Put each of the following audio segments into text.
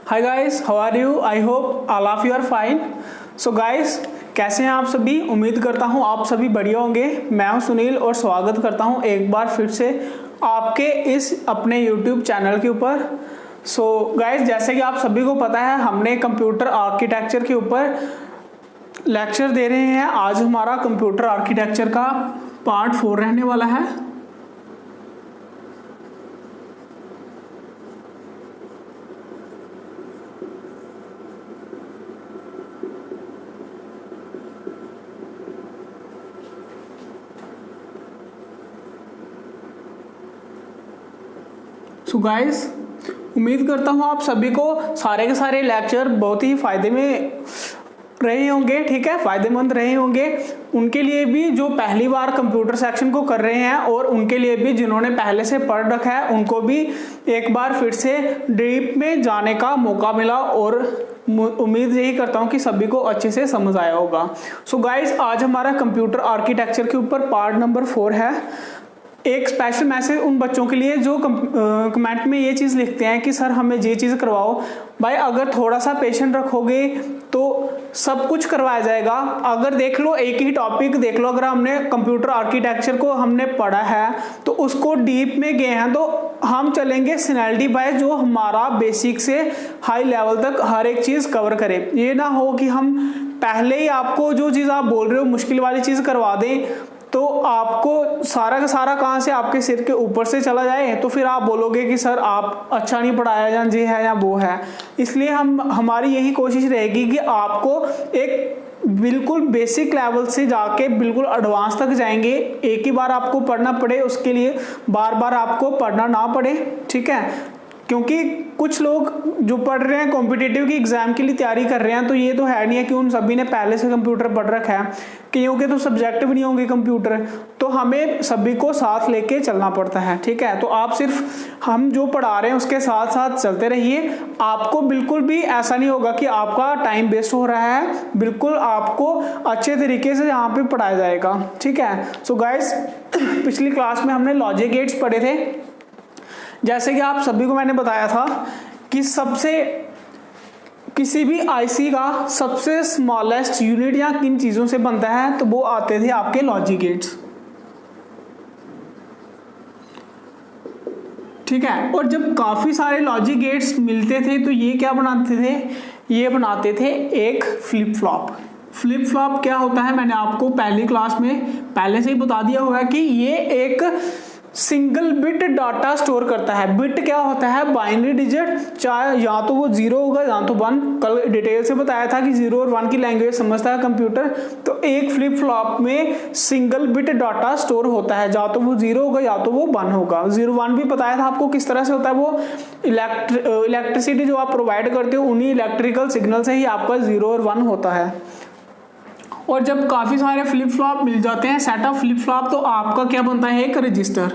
Hi guys, how are you? I hope all of you are fine. So guys, कैसे हैं आप सभी? उम्मीद करता हूं आप सभी बढ़िया होंगे। मैं हूं सुनील और स्वागत करता हूं एक बार फिर से आपके इस अपने यूट्यूब चैनल के ऊपर। सो गाइस, जैसे कि आप सभी को पता है, हमने कंप्यूटर आर्किटेक्चर के ऊपर लेक्चर दे रहे हैं। आज हमारा कंप्यूटर आर्किटेक्चर का पार्ट 4 रहने वाला है। सो गाइस, उम्मीद करता हूँ आप सभी को सारे के सारे लेक्चर बहुत ही फायदे में रहे होंगे। ठीक है, फायदेमंद रहे होंगे उनके लिए भी जो पहली बार कंप्यूटर सेक्शन को कर रहे हैं, और उनके लिए भी जिन्होंने पहले से पढ़ रखा है, उनको भी एक बार फिर से डीप में जाने का मौका मिला। और उम्मीद यही करता हूं कि सभी को अच्छे से समझ आया होगा। सो गाइस, आज हमारा कंप्यूटर आर्किटेक्चर के ऊपर पार्ट नंबर 4 है। एक स्पेशल मैसेज उन बच्चों के लिए जो कमेंट में ये चीज़ लिखते हैं कि सर हमें ये चीज़ करवाओ। भाई, अगर थोड़ा सा पेशेंस रखोगे तो सब कुछ करवाया जाएगा। अगर देख लो, एक ही टॉपिक देख लो, अगर हमने कंप्यूटर आर्किटेक्चर को हमने पढ़ा है तो उसको डीप में गए हैं, तो हम चलेंगे सिनेरिटी बाय, जो हमारा बेसिक से हाई लेवल तक हर एक चीज़ कवर करे। ये ना हो कि हम पहले ही आपको जो चीज़ आप बोल रहे हो मुश्किल वाली चीज़ करवा दें, तो आपको सारा का सारा कहाँ से आपके सिर के ऊपर से चला जाए, तो फिर आप बोलोगे कि सर आप अच्छा नहीं पढ़ाया, या ये है या वो है। इसलिए हमारी यही कोशिश रहेगी कि आपको एक बिल्कुल बेसिक लेवल से जाके बिल्कुल एडवांस तक जाएंगे। एक ही बार आपको पढ़ना पड़े, उसके लिए बार बार आपको पढ़ना ना पड़े। ठीक है, क्योंकि कुछ लोग जो पढ़ रहे हैं कॉम्पिटिटिव की एग्जाम के लिए तैयारी कर रहे हैं, तो ये तो है नहीं है कि उन सभी ने पहले से कंप्यूटर पढ़ रखा है। कईयों के तो सब्जेक्ट भी नहीं होंगे कंप्यूटर, तो हमें सभी को साथ लेके चलना पड़ता है। ठीक है, तो आप सिर्फ हम जो पढ़ा रहे हैं उसके साथ साथ चलते रहिए। आपको बिल्कुल भी ऐसा नहीं होगा कि आपका टाइम वेस्ट हो रहा है, बिल्कुल आपको अच्छे तरीके से यहाँ पे पढ़ाया जाएगा। ठीक है, सो गाइस, पिछली क्लास में हमने लॉजिक गेट्स पढ़े थे। जैसे कि आप सभी को मैंने बताया था कि किसी भी आईसी का सबसे स्मॉलेस्ट यूनिट या किन चीजों से बनता है, तो वो आते थे आपके लॉजिक गेट्स। ठीक है, और जब काफी सारे लॉजिक गेट्स मिलते थे तो ये क्या बनाते थे? ये बनाते थे एक फ्लिप फ्लॉप। फ्लिप फ्लॉप क्या होता है, मैंने आपको पहली क्लास में पहले से ही बता दिया होगा कि ये एक सिंगल बिट डाटा स्टोर करता है। बिट क्या होता है? बाइनरी डिजिट, चाहे या तो वो 0 होगा या तो 1। कल डिटेल से बताया था कि 0 और 1 की लैंग्वेज समझता है कंप्यूटर। तो एक फ्लिप फ्लॉप में सिंगल बिट डाटा स्टोर होता है, या तो वो 0 होगा या तो वो 1 होगा। 0 1 भी बताया था आपको किस तरह से होता है। वो इलेक्ट्रिसिटी जो आप प्रोवाइड करते हो, उन्हीं इलेक्ट्रिकल सिग्नल से ही आपका 0 और 1 होता है। और जब काफी सारे फ्लिप फ्लॉप मिल जाते हैं, सेट ऑफ फ्लिप फ्लॉप, तो आपका क्या बनता है? एक रजिस्टर।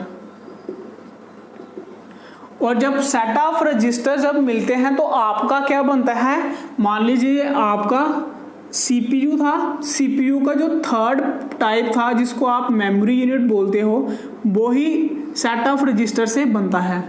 और जब सेट ऑफ रजिस्टर जब मिलते हैं तो आपका क्या बनता है? मान लीजिए आपका सीपीयू था। सीपीयू का जो थर्ड टाइप था, जिसको आप मेमोरी यूनिट बोलते हो, वो ही सेट ऑफ रजिस्टर से बनता है।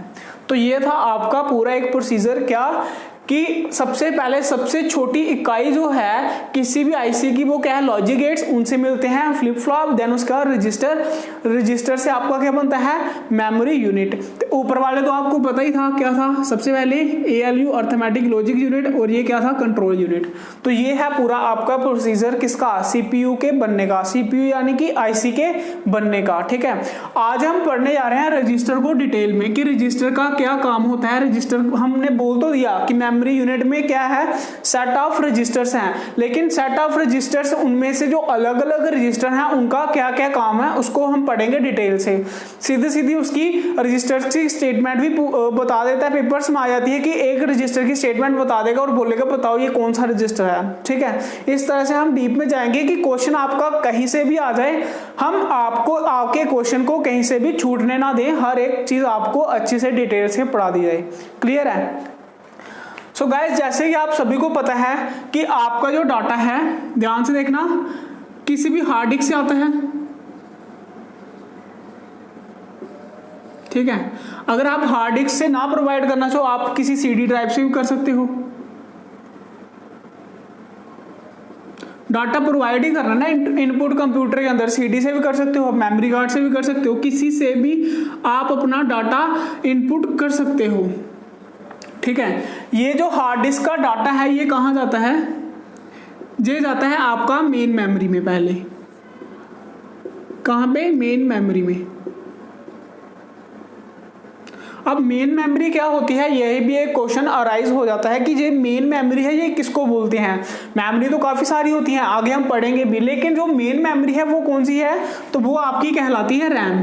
तो ये था आपका पूरा एक प्रोसीजर, क्या कि सबसे पहले सबसे छोटी इकाई जो है किसी भी आईसी की, वो क्या है? Logic gates. उनसे मिलते हैं फ्लिप फ्लॉप, देन उसका रजिस्टर। रजिस्टर से आपका क्या बनता है? Memory unit. तो ऊपर वाले तो आपको पता ही था क्या था। सबसे पहले एएलयू, अर्थमेटिक लॉजिक यूनिट, और ये क्या था? Control unit. तो ये है पूरा आपका प्रोसीजर किसका? सीपीयू के बनने का। सीपीयू यानी कि आईसी के बनने का। ठीक है, आज हम पढ़ने जा रहे हैं रजिस्टर को डिटेल में, कि रजिस्टर का क्या काम होता है। रजिस्टर हमने बोल तो दिया कि मेमोरी यूनिट में क्या है? सेट ऑफ रजिस्टर्स हैं, लेकिन सेट ऑफ रजिस्टर्स, उनमें से जो अलग अलग रजिस्टर हैं उनका क्या क्या काम है उसको हम पढ़ेंगे डिटेल से। सीधी सीधी उसकी रजिस्टर की स्टेटमेंट भी बता देता है। पेपर्स में आ जाती है कि एक रजिस्टर की स्टेटमेंट बता देगा और बोलेगा बताओ ये कौन सा रजिस्टर है। ठीक है, इस तरह से हम डीप में जाएंगे कि क्वेश्चन आपका कहीं से भी आ जाए, हम आपको आपके क्वेश्चन को कहीं से भी छूटने ना दें। हर एक चीज आपको अच्छे से डिटेल से पढ़ा दी जाए। क्लियर है? सो गाइस, जैसे कि आप सभी को पता है कि आपका जो डाटा है, ध्यान से देखना, किसी भी हार्ड डिस्क से आता है। ठीक है, अगर आप हार्ड डिस्क से ना प्रोवाइड करना चाहो, आप किसी सीडी ड्राइव से भी कर सकते हो। डाटा प्रोवाइड ही करना ना इनपुट कंप्यूटर के अंदर, सीडी से भी कर सकते हो, मेमोरी कार्ड से भी कर सकते हो, किसी से भी आप अपना डाटा इनपुट कर सकते हो। ठीक है, ये जो हार्ड डिस्क का डाटा है ये कहाँ जाता है, ये जाता है आपका मेन मेमोरी में। पहले कहाँ पे, मेन मेमोरी में। अब मेन मेमोरी क्या होती है, यही भी एक क्वेश्चन अराइज हो जाता है कि ये मेन मेमोरी है ये किसको बोलते हैं। मेमोरी तो काफ़ी सारी होती हैं, आगे हम पढ़ेंगे भी, लेकिन जो मेन मेमोरी है वो कौन सी है, तो वो आपकी कहलाती है RAM.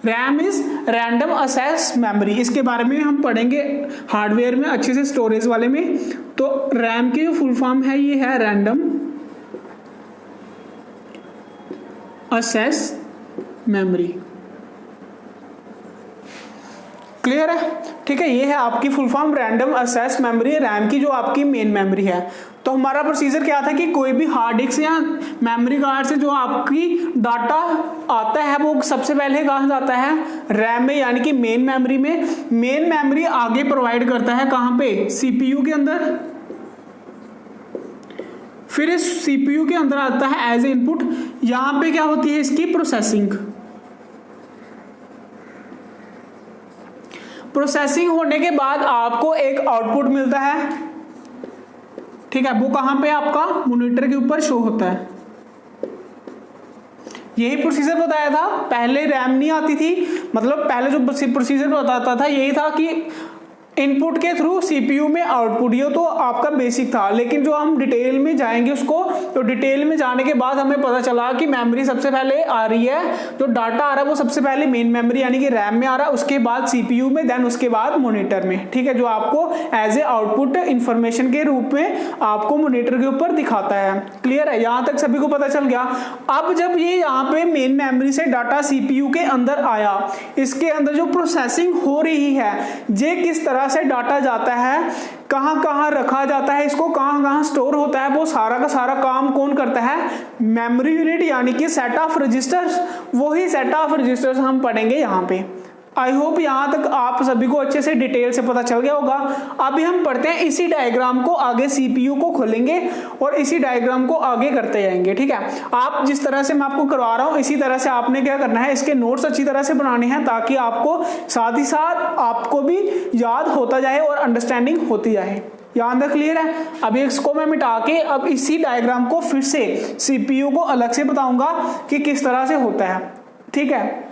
RAM is random access memory, इसके बारे में हम पढ़ेंगे हार्डवेयर में अच्छे से, स्टोरेज वाले में। तो रैम की जो फुल फॉर्म है ये है रैंडम एक्सेस मेमोरी। क्लियर है, ठीक है, ये है आपकी full form random access memory, RAM की जो आपकी मेन मेमोरी है। तो हमारा प्रोसीजर क्या था कि कोई भी हार्ड डिस्क या मेमोरी कार्ड से जो आपकी डाटा आता है वो सबसे पहले कहाँ जाता है, रैम में, यानी कि मेन मेमोरी में। मेन मेमोरी आगे प्रोवाइड करता है कहाँ पे, सीपीयू के अंदर। फिर इस सीपीयू के अंदर आता है एज ए इनपुट, यहां पे क्या होती है इसकी प्रोसेसिंग। प्रोसेसिंग होने के बाद आपको एक आउटपुट मिलता है। ठीक है, वो कहां पे आपका मॉनिटर के ऊपर शो होता है। यही प्रोसीजर बताया था, पहले रैम नहीं आती थी, मतलब पहले जो प्रोसीजर बताता था यही था कि इनपुट के थ्रू सीपीयू में आउटपुट, ये तो आपका बेसिक था। लेकिन जो हम डिटेल में जाएंगे उसको, तो डिटेल में जाने के बाद हमें पता चला कि मेमोरी सबसे पहले आ रही है, जो डाटा आ रहा है वो सबसे पहले मेन मेमोरी यानी कि रैम में आ रहा है, उसके बाद सीपीयू में, देन उसके बाद मॉनिटर में। ठीक है, जो आपको एज ए आउटपुट इंफॉर्मेशन के रूप में आपको मॉनिटर के ऊपर दिखाता है। क्लियर है, यहां तक सभी को पता चल गया। अब जब ये यहाँ पे मेन मेमोरी से डाटा सीपीयू के अंदर आया, इसके अंदर जो प्रोसेसिंग हो रही है, ये किस तरह से डाटा जाता है, कहां कहां रखा जाता है, इसको कहां कहां स्टोर होता है, वो सारा का सारा काम कौन करता है, मेमोरी यूनिट यानी कि सेट ऑफ रजिस्टर्स। वही सेट ऑफ रजिस्टर्स हम पढ़ेंगे यहां पे। आई होप यहां तक आप सभी को अच्छे से डिटेल से पता चल गया होगा। अभी हम पढ़ते हैं इसी डायग्राम को, आगे सीपीयू को खोलेंगे और इसी डायग्राम को आगे करते जाएंगे। ठीक है, आप जिस तरह से मैं आपको करवा रहा हूं इसी तरह से आपने क्या करना है, इसके नोट्स अच्छी तरह से बनाने हैं, ताकि आपको साथ ही साथ आपको भी याद होता जाए और अंडरस्टैंडिंग होती जाए। यहां तक क्लियर है। अभी इसको मैं मिटा के अब इसी डायग्राम को फिर से सीपीयू को अलग से बताऊंगा कि किस तरह से होता है। ठीक है,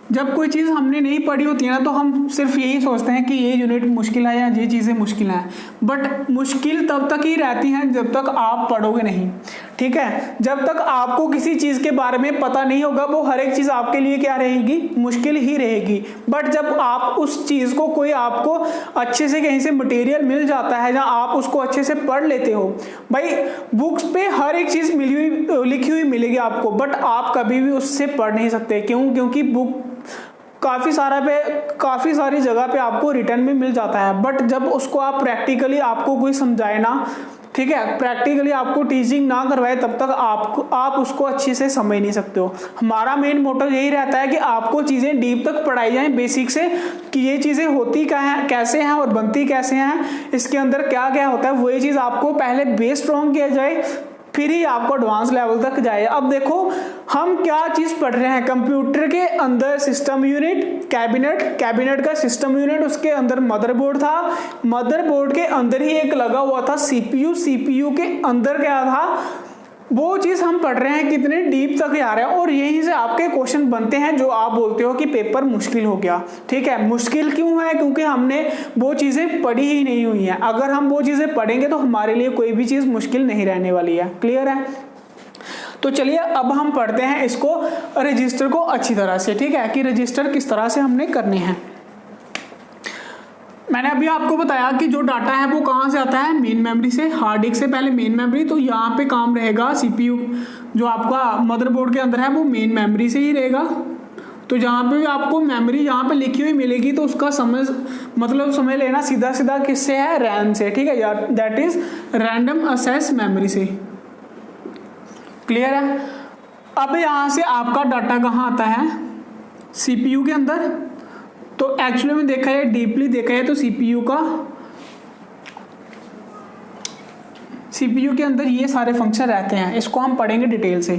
जब कोई चीज़ हमने नहीं पढ़ी होती है ना, तो हम सिर्फ यही सोचते हैं कि ये यूनिट मुश्किल है या ये चीज़ें मुश्किल हैं, बट मुश्किल तब तक ही रहती हैं जब तक आप पढ़ोगे नहीं। ठीक है, जब तक आपको किसी चीज़ के बारे में पता नहीं होगा वो हर एक चीज़ आपके लिए क्या रहेगी, मुश्किल ही रहेगी। बट जब आप उस चीज़ को, कोई आपको अच्छे से कहीं से मटेरियल मिल जाता है या आप उसको अच्छे से पढ़ लेते हो, भाई बुक्स पे हर एक चीज़ लिखी हुई मिलेगी आपको, बट आप कभी भी उससे पढ़ नहीं सकते। क्यों? क्योंकि बुक काफ़ी सारी जगह पे आपको रिटर्न में मिल जाता है, बट जब उसको आप प्रैक्टिकली आपको कोई समझाए ना, ठीक है, प्रैक्टिकली आपको टीचिंग ना करवाए, तब तक आप उसको अच्छे से समझ नहीं सकते हो। हमारा मेन मोटो यही रहता है कि आपको चीज़ें डीप तक पढ़ाई जाएं, बेसिक से, कि ये चीज़ें होती क्या हैं, कैसे हैं और बनती कैसे हैं, इसके अंदर क्या क्या होता है, वही चीज़ आपको पहले बेस स्ट्रॉन्ग किया जाए, फिर ही आपको एडवांस लेवल तक जाए। अब देखो हम क्या चीज पढ़ रहे हैं, कंप्यूटर के अंदर सिस्टम यूनिट, कैबिनेट का सिस्टम यूनिट, उसके अंदर मदरबोर्ड था, मदरबोर्ड के अंदर ही एक लगा हुआ था सीपीयू के अंदर क्या था, वो चीज हम पढ़ रहे हैं, कितने डीप तक जा रहे हैं, और यहीं से आपके क्वेश्चन बनते हैं जो आप बोलते हो कि पेपर मुश्किल हो गया। ठीक है, मुश्किल क्यों है? क्योंकि हमने वो चीजें पढ़ी ही नहीं हुई हैं। अगर हम वो चीजें पढ़ेंगे तो हमारे लिए कोई भी चीज मुश्किल नहीं रहने वाली है। क्लियर है? तो चलिए अब हम पढ़ते हैं इसको, रजिस्टर को अच्छी तरह से। ठीक है, कि रजिस्टर किस तरह से हमने करने हैं। मैंने अभी आपको बताया कि जो डाटा है वो कहाँ से आता है, मेन मेमोरी से, हार्ड डिस्क से पहले मेन मेमोरी, तो यहाँ पे काम रहेगा सीपीयू, जो आपका मदरबोर्ड के अंदर है वो मेन मेमोरी से ही रहेगा। तो जहाँ पे भी आपको मेमोरी यहाँ पे लिखी हुई मिलेगी तो उसका समझ लेना सीधा सीधा किससे है, रैम से। ठीक है यार, that is random access memory से। क्लियर है? अब यहाँ से आपका डाटा कहाँ आता है, सीपीयू के अंदर, तो एक्चुअली में देखा है, डीपली देखा है तो सीपीयू के अंदर ये सारे फंक्शन रहते हैं, इसको हम पढ़ेंगे डिटेल से।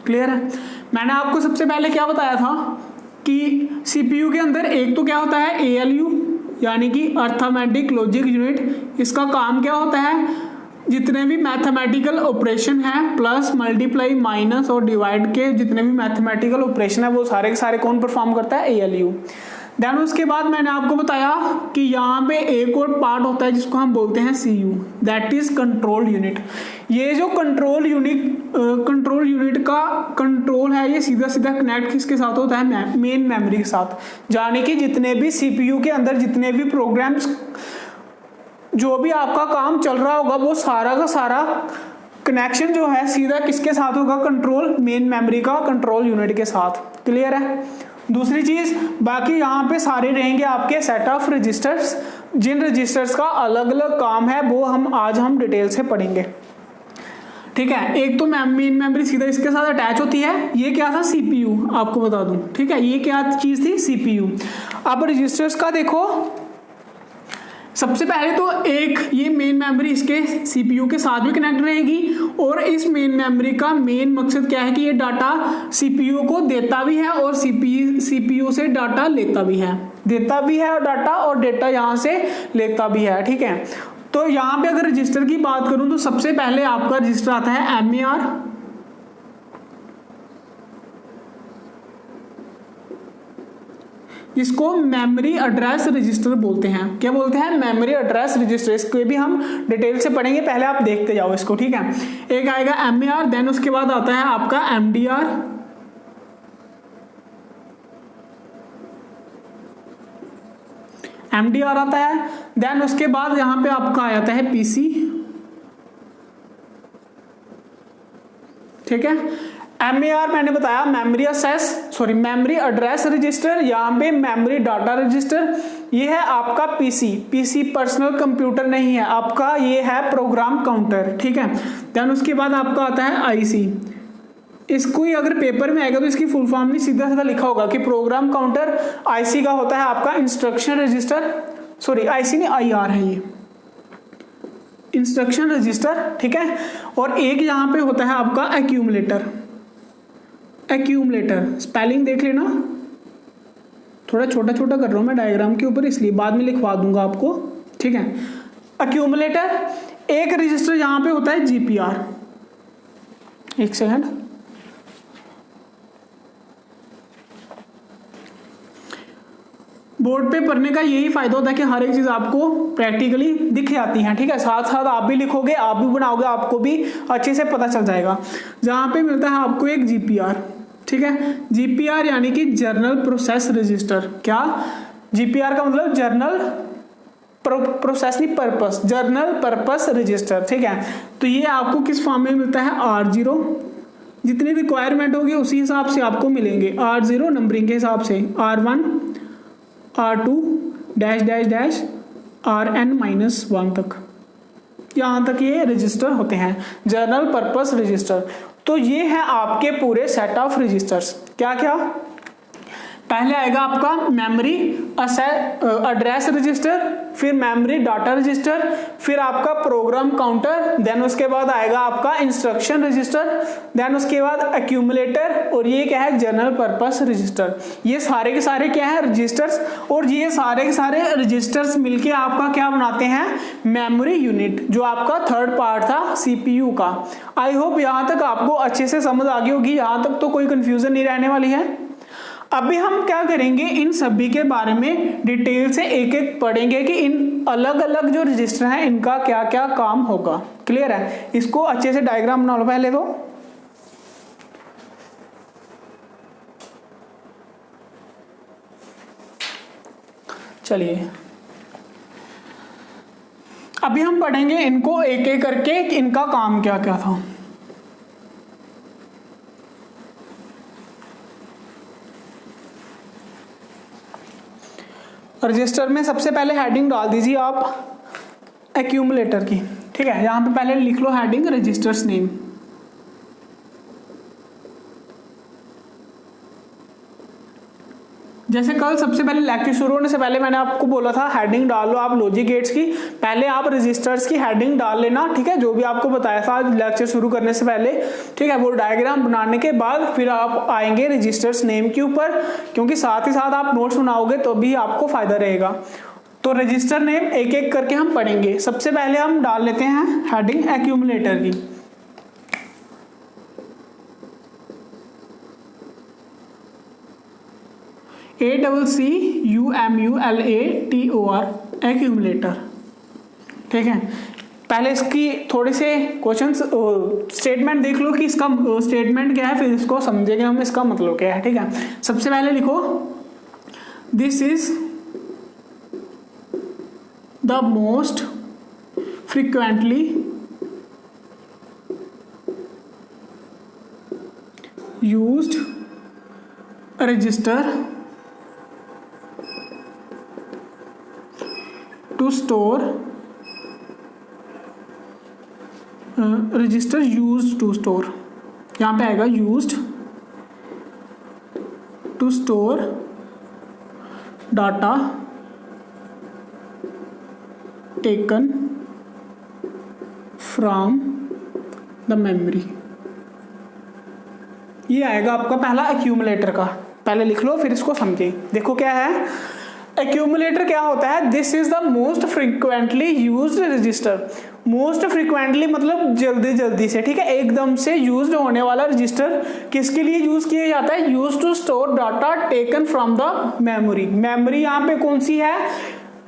क्लियर है? मैंने आपको सबसे पहले क्या बताया था कि सीपीयू के अंदर एक तो क्या होता है एएलयू, यानी कि अर्थमेटिक लॉजिक यूनिट। इसका काम क्या होता है, जितने भी मैथमेटिकल ऑपरेशन हैं, प्लस मल्टीप्लाई माइनस और डिवाइड के जितने भी मैथमेटिकल ऑपरेशन है वो सारे के सारे कौन परफॉर्म करता है, एएलयू। देन उसके बाद मैंने आपको बताया कि यहाँ पे एक और पार्ट होता है जिसको हम बोलते हैं CU, that is control unit. ये जो कंट्रोल यूनिट का कंट्रोल है, ये सीधा सीधा कनेक्ट किसके साथ होता है, मेन मेमोरी के साथ। यानी कि जितने भी सीपीयू के अंदर जितने भी प्रोग्राम्स, जो भी आपका काम चल रहा होगा, वो सारा का सारा कनेक्शन जो है सीधा किसके साथ होगा, कंट्रोल मेन मेमोरी का कंट्रोल यूनिट के साथ। क्लियर है? दूसरी चीज, बाकी यहाँ पे सारे रहेंगे आपके set of registers, Jin registers का अलग अलग काम है वो आज हम डिटेल से पढ़ेंगे। ठीक है? एक तो मेन मेमोरी सीधा इसके साथ अटैच होती है, ये क्या था, सीपीयू, आपको बता दूं। ठीक है? ये क्या चीज थी, सीपीयू। अब रजिस्टर्स का देखो, सबसे पहले तो एक ये मेन मेमोरी इसके सीपीयू के साथ भी कनेक्ट रहेगी, और इस मेन मेमोरी का मेन मकसद क्या है कि ये डाटा सीपीयू को देता भी है और सीपीयू से डाटा लेता भी है, डाटा और डेटा यहाँ से लेता भी है। ठीक है? तो यहाँ पे अगर रजिस्टर की बात करूं तो सबसे पहले आपका रजिस्टर आता है MER, इसको मेमोरी एड्रेस रजिस्टर बोलते हैं। क्या बोलते हैं, मेमोरी एड्रेस रजिस्टर। इसको भी हम डिटेल से पढ़ेंगे, पहले आप देखते जाओ इसको। ठीक है? एक आएगा MER, देन उसके बाद आता है आपका MDR, आता है। देन उसके बाद यहां पे आपका आ जाता है PC। ठीक है? MER मैंने बताया मेमोरी एड्रेस रजिस्टर, यहाँ पे मेमोरी डाटा रजिस्टर। ये है आपका पीसी पर्सनल कंप्यूटर नहीं है आपका, ये है प्रोग्राम काउंटर। ठीक है? देन उसके बाद आपका आता है IC। इसको ही अगर पेपर में आएगा तो इसकी फुल फॉर्म नहीं, सीधा सीधा लिखा होगा कि प्रोग्राम काउंटर। IC का होता है आपका इंस्ट्रक्शन रजिस्टर, IC नहीं IR है ये, इंस्ट्रक्शन रजिस्टर। ठीक है? और एक यहाँ पे होता है आपका एक्यूमुलेटर, स्पेलिंग देख लेना, थोड़ा छोटा छोटा कर रहा हूं मैं डायग्राम के ऊपर, इसलिए बाद में लिखवा दूंगा आपको। ठीक है? एक्यूमुलेटर। एक रजिस्टर यहां पे होता है GPR। एक सेकंड, बोर्ड पे पढ़ने का यही फायदा होता है कि हर एक चीज आपको प्रैक्टिकली दिख जाती है। ठीक है? साथ साथ आप भी लिखोगे, आप भी बनाओगे, आपको भी अच्छे से पता चल जाएगा। जहां पे मिलता है आपको एक GPR। ठीक है? GPR यानी कि जर्नल प्रोसेस रजिस्टर। क्या? GPR का मतलब जर्नल प्रोसेस नहीं, पर्पस, जर्नल पर्पस रजिस्टर। ठीक है? तो ये आपको किस फॉर्म में मिलता है, R0। जितनी रिक्वायरमेंट होगी उसी हिसाब से आपको मिलेंगे। R0 नंबरिंग के हिसाब से, R1 R2 dash dash dash RN-1 तक, यहाँ तक ये रजिस्टर होते हैं, जर्नल पर्पस रजिस्टर। तो ये है आपके पूरे सेट ऑफ रजिस्टर्स। क्या क्या? पहले आएगा आपका मेमोरी एड्रेस रजिस्टर, फिर मेमोरी डाटा रजिस्टर, फिर आपका प्रोग्राम काउंटर, देन उसके बाद आएगा आपका इंस्ट्रक्शन रजिस्टर, देन उसके बाद एक्यूमुलेटर, और ये क्या है, जनरल पर्पस रजिस्टर। ये सारे के सारे क्या है, रजिस्टर्स, और ये सारे के सारे रजिस्टर्स मिलके आपका क्या बनाते हैं, मेमोरी यूनिट, जो आपका थर्ड पार्ट था सीपीयू का। आई होप यहाँ तक आपको अच्छे से समझ आ गई होगी, यहाँ तक तो कोई कंफ्यूजन नहीं रहने वाली है। अभी हम क्या करेंगे, इन सभी के बारे में डिटेल से एक एक पढ़ेंगे कि इन अलग अलग जो रजिस्टर हैं इनका क्या क्या काम होगा। क्लियर है? इसको अच्छे से डायग्राम बना लो पहले तो। चलिए अभी हम पढ़ेंगे इनको एक एक करके कि इनका काम क्या क्या था। रजिस्टर में सबसे पहले हेडिंग डाल दीजिए आप एक्यूमुलेटर की। ठीक है, यहां पे पहले लिख लो हेडिंग रजिस्टर्स नेम। जैसे कल सबसे पहले लेक्चर शुरू होने से पहले मैंने आपको बोला था हेडिंग डाल लो आप लॉजिक गेट्स की, पहले आप रजिस्टर्स की हेडिंग डाल लेना, ठीक है, जो भी आपको बताया था लेक्चर शुरू करने से पहले, ठीक है। वो डायग्राम बनाने के बाद फिर आप आएंगे रजिस्टर्स नेम के ऊपर, क्योंकि साथ ही साथ आप नोट्स बनाओगे तो भी आपको फायदा रहेगा। तो रजिस्टर नेम एक एक करके हम पढ़ेंगे। सबसे पहले हम डाल लेते हैं हेडिंग एक्यूमुलेटर की। ACCUMULATOR एक्यूमुलेटर, ठीक है। पहले इसकी थोड़े से क्वेश्चन स्टेटमेंट देख लो कि इसका स्टेटमेंट क्या है, फिर इसको समझेंगे हम इसका मतलब क्या है, ठीक है। सबसे पहले लिखो this is the most frequently used register to store register used to store, यहाँ पे आएगा used to store data taken from the memory. ये आएगा आपका पहला एक्यूमुलेटर का, पहले लिख लो फिर इसको समझें। देखो क्या है एक्यूमुलेटर, क्या होता है, this is the most frequently used register. Most frequently मतलब जल्दी जल्दी से, ठीक है, एकदम से यूज्ड होने वाला रजिस्टर किसके लिए यूज किया जाता है, use to store data taken from the memory. Memory यहाँ पे कौन सी है,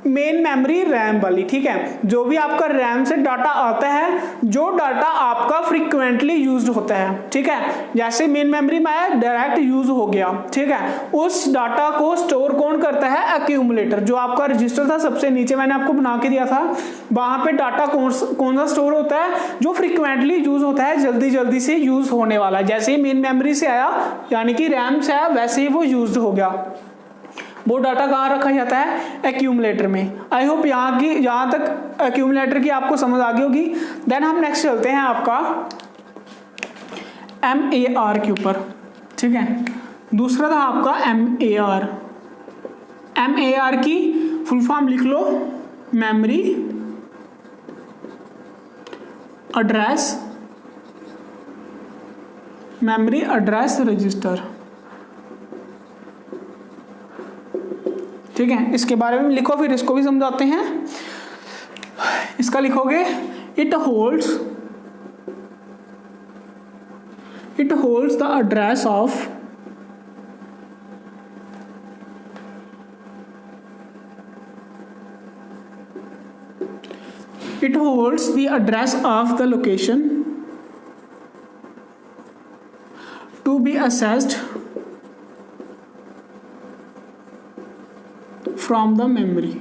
मेन मेमोरी रैम वाली, ठीक है। जो भी आपका रैम से डाटा आता है, जो डाटा आपका फ्रीक्वेंटली यूज्ड होता है, ठीक है, जैसे मेन मेमोरी में आया डायरेक्ट यूज हो गया, ठीक है, उस डाटा को स्टोर कौन करता है, एक्यूमुलेटर। जो आपका रजिस्टर था सबसे नीचे मैंने आपको बना के दिया था, वहां पे डाटा कौन सा स्टोर होता है, जो फ्रीक्वेंटली यूज होता है, जल्दी जल्दी से यूज होने वाला। जैसे ही मेन मेमोरी से आया यानी कि रैम से आया, वैसे ही वो यूज हो गया। वो डाटा कहाँ रखा जाता है, एक्यूमुलेटर में। आई होप यहाँ तक एक्यूमुलेटर की आपको समझ आ गई होगी। देन हम नेक्स्ट चलते हैं आपका MAR के ऊपर, ठीक है। दूसरा था आपका MAR। MAR की फुल फॉर्म लिख लो, मेमोरी एड्रेस रजिस्टर, ठीक है। इसके बारे में लिखो फिर इसको भी समझाते हैं। इसका लिखोगे it holds the address of the location to be accessed from the memory.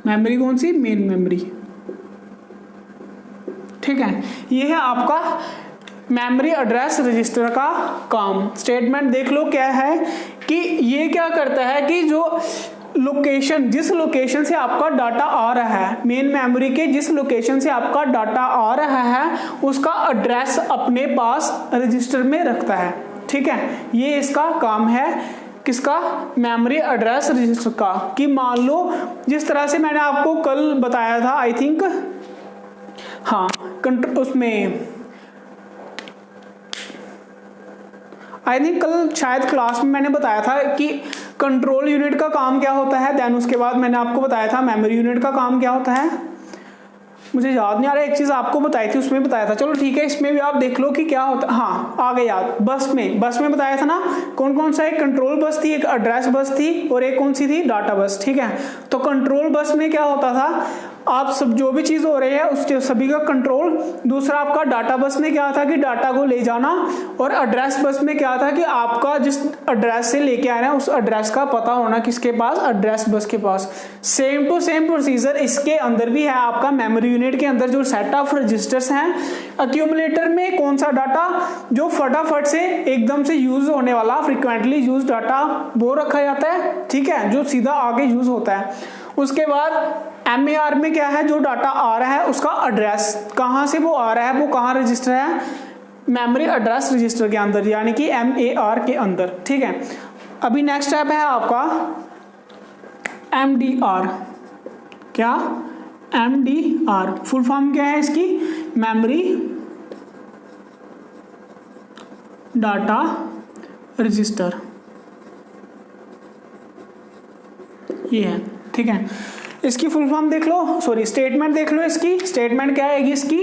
Memory कौन सी, मेन मेमोरी, ठीक है। ये है आपका मेमोरी एड्रेस रजिस्टर का काम। स्टेटमेंट देख लो क्या है कि ये क्या करता है कि जो लोकेशन, जिस लोकेशन से आपका डाटा आ रहा है, मेन मेमोरी के जिस लोकेशन से आपका डाटा आ रहा है, उसका एड्रेस अपने पास रजिस्टर में रखता है, ठीक है। ये इसका काम है, किसका, मेमोरी एड्रेस रजिस्टर का। कि मान लो जिस तरह से मैंने आपको कल बताया था, आई थिंक हाँ कल शायद क्लास में मैंने बताया था कि कंट्रोल यूनिट का काम क्या होता है। देन उसके बाद मैंने आपको बताया था मेमोरी यूनिट का काम क्या होता है, मुझे याद नहीं आ रहा, एक चीज आपको बताई थी उसमें बताया था, चलो ठीक है, इसमें भी आप देख लो कि क्या होता, हाँ आ गया याद। बस में बताया था ना कौन कौन सा, एक कंट्रोल बस थी, एक एड्रेस बस थी, और एक कौन सी थी, डाटा बस, ठीक है। तो कंट्रोल बस में क्या होता था, आप सब जो भी चीज हो रही है उसके सभी का कंट्रोल। दूसरा आपका डाटा बस में क्या था कि डाटा को ले जाना, और एड्रेस बस में क्या था कि आपका जिस एड्रेस से लेके आ रहे हैं उस एड्रेस का पता होना किसके पास, एड्रेस बस के पास। सेम टू सेम प्रोसीजर इसके अंदर भी है आपका मेमोरी यूनिट के अंदर। जो सेट ऑफ रजिस्टर्स हैं एक्यूमुलेटर में, कौन सा डाटा जो फटाफट से एकदम से यूज होने वाला फ्रीक्वेंटली यूज डाटा वो रखा जाता है, ठीक है, जो सीधा आगे यूज होता है। उसके बाद MAR में क्या है, जो डाटा आ रहा है उसका एड्रेस, कहाँ से वो आ रहा है, वो कहाँ रजिस्टर है, मेमोरी एड्रेस रजिस्टर के अंदर, यानी कि MAR के अंदर, ठीक है। अभी नेक्स्ट स्टेप है आपका MDR। क्या? MDR फुल फॉर्म क्या है इसकी? मेमोरी डाटा रजिस्टर, ये है, ठीक है। इसकी फुल फॉर्म देख लो, सॉरी स्टेटमेंट देख लो। इसकी स्टेटमेंट क्या आएगी इसकी?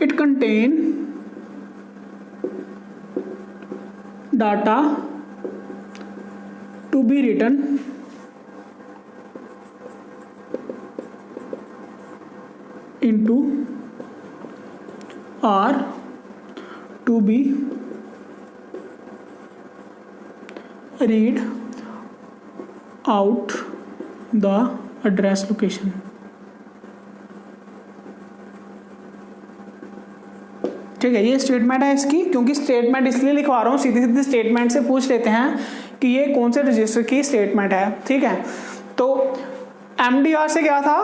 It contain data to be written into or to be read out the address location। ठीक है, ये स्टेटमेंट है इसकी। क्योंकि स्टेटमेंट इसलिए लिखवा रहा हूँ, सीधी सीधी स्टेटमेंट से पूछ लेते हैं कि ये कौन से रजिस्टर की स्टेटमेंट है, ठीक है। तो MDR से क्या था?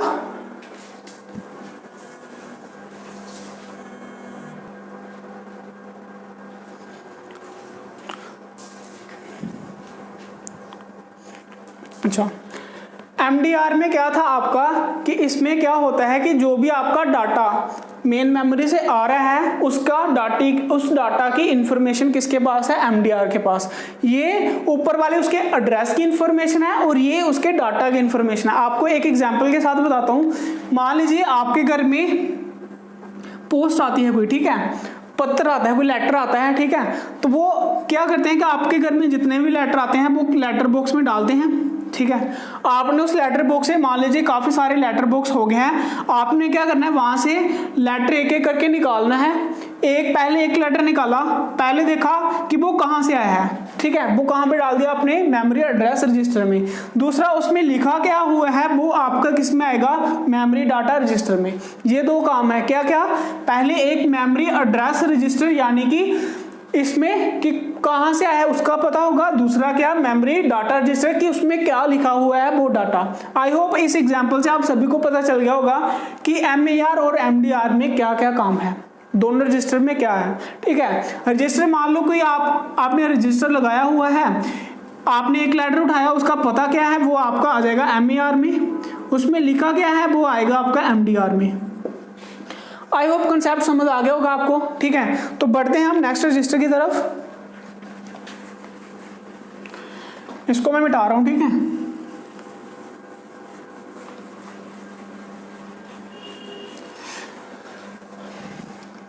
अच्छा, MDR में क्या था आपका कि इसमें क्या होता है कि जो भी आपका डाटा मेन मेमोरी से आ रहा है उस डाटा की इंफॉर्मेशन किसके पास है? MDR के पास। ये ऊपर वाले उसके एड्रेस की इंफॉर्मेशन है और ये उसके डाटा की इंफॉर्मेशन है। आपको एक एग्जांपल के साथ बताता हूँ। मान लीजिए आपके घर में पोस्ट आती है कोई, ठीक है, पत्र आता है, कोई लेटर आता है, ठीक है। तो वो क्या करते हैं कि आपके घर में जितने भी लेटर आते हैं वो लेटर बॉक्स में डालते हैं, ठीक है। आपने उस लेटर बॉक्स से, मान लीजिए काफी सारे लेटर बॉक्स हो गए हैं, आपने क्या करना है, वहां से लेटर एक एक करके निकालना है। पहले एक लेटर निकाला, पहले देखा कि वो कहाँ से आया है, ठीक है, वो कहाँ पे डाल दिया? अपने मेमोरी एड्रेस रजिस्टर में। दूसरा, उसमें लिखा क्या हुआ है वो आपका किस में आएगा? मेमोरी डाटा रजिस्टर में। ये दो काम है। क्या क्या? पहले एक मेमोरी एड्रेस रजिस्टर यानी कि इसमें कि कहां से आया है उसका पता होगा। दूसरा क्या? मेमोरी डाटा रजिस्टर कि उसमें क्या लिखा हुआ है वो डाटा। आई होप इस एग्जांपल से आप सभी को पता चल गया होगा कि MAR और MDR में क्या क्या काम है, दोनों रजिस्टर में क्या है, ठीक है। रजिस्टर, मान लो कोई आपने रजिस्टर लगाया हुआ है, आपने एक लेटर उठाया, उसका पता क्या है वो आपका आ जाएगा MAR में, उसमें लिखा क्या है वो आएगा आपका MDR में। आई होप कंसेप्ट समझ आ गया होगा आपको, ठीक है। तो बढ़ते हैं हम नेक्स्ट रजिस्टर की तरफ। इसको मैं मिटा रहा हूं, ठीक है।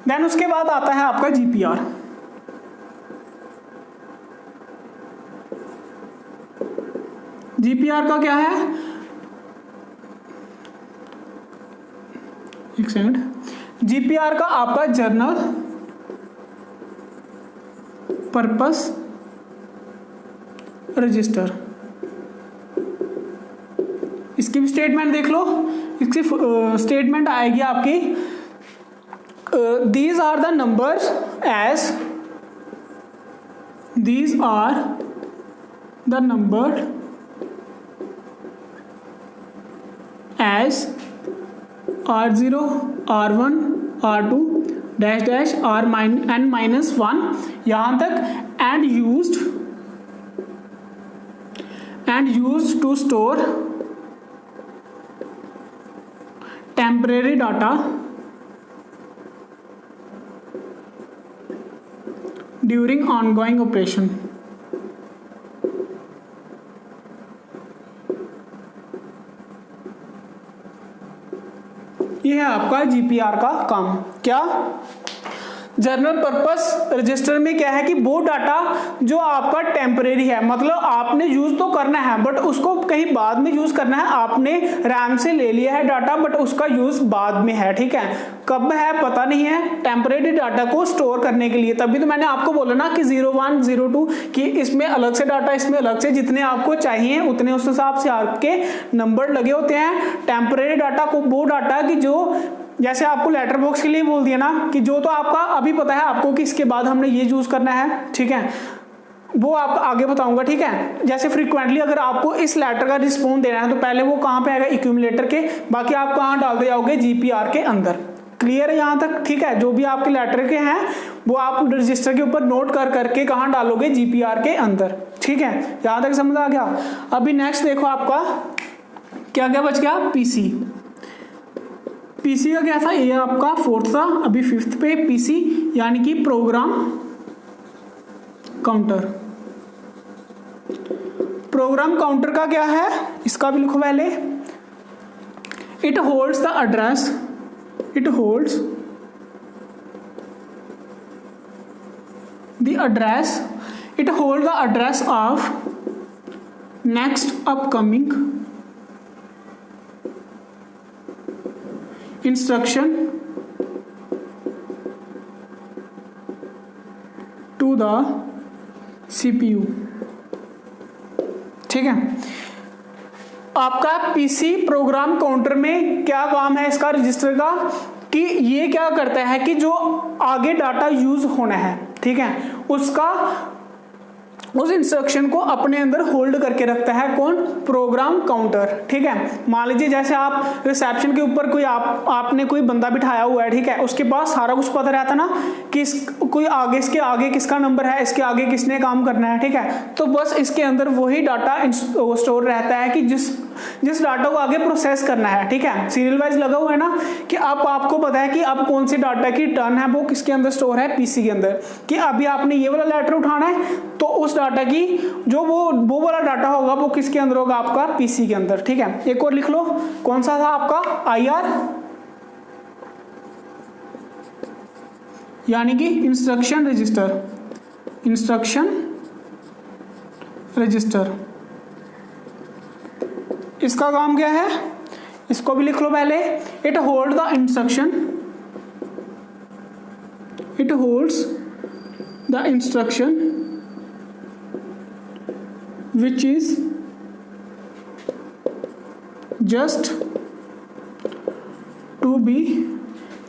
देन उसके बाद आता है आपका GPR। GPR का क्या है? एक सेकंड। GPR का आपका जर्नल पर्पस रजिस्टर। इसकी भी स्टेटमेंट देख लो। इसकी स्टेटमेंट आएगी आपकी, these are the numbers as these are the numbered as R0 R1 R2 dash dash n-1 यहां तक and used to store temporary data during ongoing operation। ये है आपका GPR का काम। क्या? जर्नल पर्पस रजिस्टर में क्या है कि वो डाटा जो आपका टेम्परेरी है, मतलब आपने यूज तो करना है बट उसको कहीं बाद में यूज करना है। आपने रैम से ले लिया है डाटा बट उसका यूज बाद में है, ठीक है, कब है पता नहीं है। टेम्परेरी डाटा को स्टोर करने के लिए, तभी तो मैंने आपको बोला ना कि 01 02 कि इसमें अलग से डाटा, इसमें अलग से, जितने आपको चाहिए उतने उस हिसाब से आपके नंबर लगे होते हैं। टेम्परेरी डाटा को वो डाटा कि जो, जैसे आपको लेटर बॉक्स के लिए बोल दिया ना कि जो तो आपका अभी पता है आपको कि इसके बाद हमने ये यूज करना है, ठीक है, वो आपको आगे बताऊंगा, ठीक है। जैसे फ्रीक्वेंटली अगर आपको इस लेटर का रिस्पॉन्स देना है तो पहले वो कहाँ पे आएगा? एक्यूमुलेटर के, बाकी आप कहाँ डालते जाओगे? GPR के अंदर। क्लियर है यहाँ तक? ठीक है, जो भी आपके लेटर के हैं वो आप रजिस्टर के ऊपर नोट कर करके कहाँ डालोगे, जीपीआर के अंदर। ठीक है, यहाँ तक समझ आ गया। अभी नेक्स्ट देखो आपका क्या क्या बच गया, पीसी। पीसी का क्या था, ये आपका फोर्थ था, अभी फिफ्थ पे पीसी यानी कि प्रोग्राम काउंटर। प्रोग्राम काउंटर का क्या है, इसका भी लिखो पहले। It holds the address, it holds the address, it hold the address of next upcoming instruction to the CPU. ठीक है, आपका पीसी प्रोग्राम काउंटर में क्या काम है इसका, रजिस्टर का, कि ये क्या करता है कि जो आगे डाटा यूज होना है, ठीक है, उसका उस इंस्ट्रक्शन को अपने अंदर होल्ड करके रखता है कौन, प्रोग्राम काउंटर। ठीक है, मान लीजिए जैसे आप रिसेप्शन के ऊपर कोई आपने कोई बंदा बिठाया हुआ है, ठीक है, उसके पास सारा कुछ पता रहता ना कि कोई आगे, इसके आगे किसका नंबर है, इसके आगे किसने काम करना है। ठीक है, तो बस इसके अंदर वही डाटा स्टोर रहता है कि जिस डाटा को आगे प्रोसेस करना है। ठीक है, सीरियल वाइज लगा हुआ है ना कि अब आपको पता है कि अब कौन सी डाटा की टर्न है वो किसके अंदर स्टोर है, पीसी के अंदर, कि अभी आपने ये वाला लेटर उठाना है तो उस डाटा की जो वो वाला डाटा होगा वो किसके अंदर होगा, आपका पीसी के अंदर। ठीक है, एक और लिख लो, कौन सा था आपका, आईआर यानी कि इंस्ट्रक्शन रजिस्टर, इंस्ट्रक्शन रजिस्टर। इसका काम क्या है, इसको भी लिख लो पहले। It hold the instruction, it holds the instruction which is just to be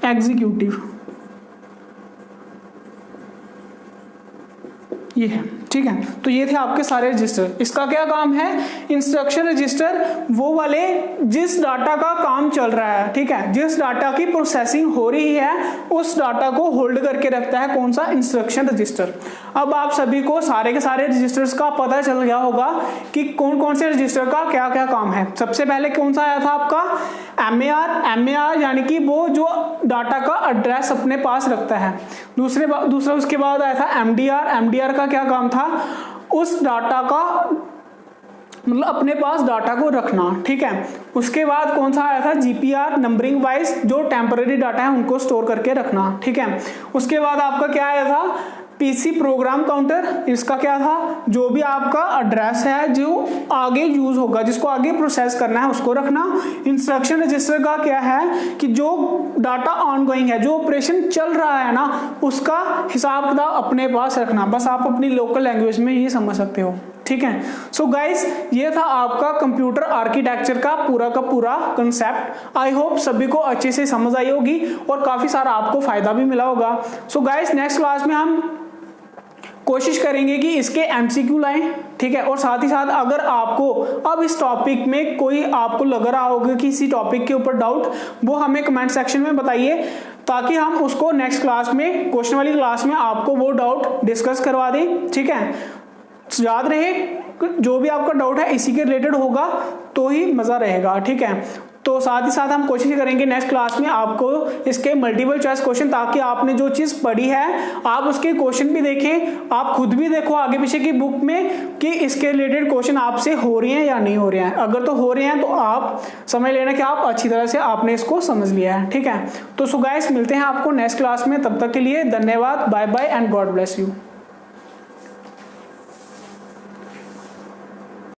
executive, ये है। ठीक है, तो ये थे आपके सारे रजिस्टर। इसका क्या काम है, इंस्ट्रक्शन रजिस्टर वो वाले जिस डाटा का काम चल रहा है, ठीक है, जिस डाटा की प्रोसेसिंग हो रही है उस डाटा को होल्ड करके रखता है कौन सा, इंस्ट्रक्शन रजिस्टर। अब आप सभी को सारे के सारे रजिस्टर्स का पता चल गया होगा कि कौन कौन से रजिस्टर का क्या क्या काम है। सबसे पहले कौन सा आया था आपका, एमएआर यानी कि वो जो डाटा का एड्रेस अपने पास रखता है। दूसरा उसके बाद आया था एमडीआर का क्या काम था, उस डाटा का मतलब अपने पास डाटा को रखना। ठीक है, उसके बाद कौन सा आया था, जीपीआर, नंबरिंग वाइज जो टेम्पररी डाटा है उनको स्टोर करके रखना। ठीक है, उसके बाद आपका क्या आया था, पीसी प्रोग्राम काउंटर। इसका क्या था, जो भी आपका एड्रेस है जो आगे यूज होगा, जिसको आगे प्रोसेस करना है उसको रखना। इंस्ट्रक्शन रजिस्टर का क्या है कि जो डाटा ऑनगोइंग है, जो ऑपरेशन चल रहा है ना, उसका हिसाब किताब अपने पास रखना। बस आप अपनी लोकल लैंग्वेज में ये समझ सकते हो। ठीक है, सो गाइस ये था आपका कंप्यूटर आर्किटेक्चर का पूरा कंसेप्ट। आई होप सभी को अच्छे से समझ आई होगी और काफी सारा आपको फायदा भी मिला होगा। सो गाइस नेक्स्ट क्लास में हम कोशिश करेंगे कि इसके एमसीक्यू लाएं। ठीक है, और साथ ही साथ अगर आपको अब इस टॉपिक में कोई आपको लग रहा होगा कि इसी टॉपिक के ऊपर डाउट, वो हमें कमेंट सेक्शन में बताइए ताकि हम उसको नेक्स्ट क्लास में, क्वेश्चन वाली क्लास में आपको वो डाउट डिस्कस करवा दें। ठीक है, याद रहे जो भी आपका डाउट है इसी के रिलेटेड होगा तो ही मजा रहेगा। ठीक है, तो साथ ही साथ हम कोशिश करेंगे नेक्स्ट क्लास में आपको इसके मल्टीपल चॉइस क्वेश्चन, ताकि आपने जो चीज पढ़ी है आप उसके क्वेश्चन भी देखें, आप खुद भी देखो आगे पीछे की बुक में कि इसके रिलेटेड क्वेश्चन आपसे हो रहे हैं या नहीं हो रहे हैं। अगर तो हो रहे हैं तो आप समझ लेना कि आप अच्छी तरह से आपने इसको समझ लिया है। ठीक है, तो सो गाइस मिलते हैं आपको नेक्स्ट क्लास में, तब तक के लिए धन्यवाद, bye bye and God bless you.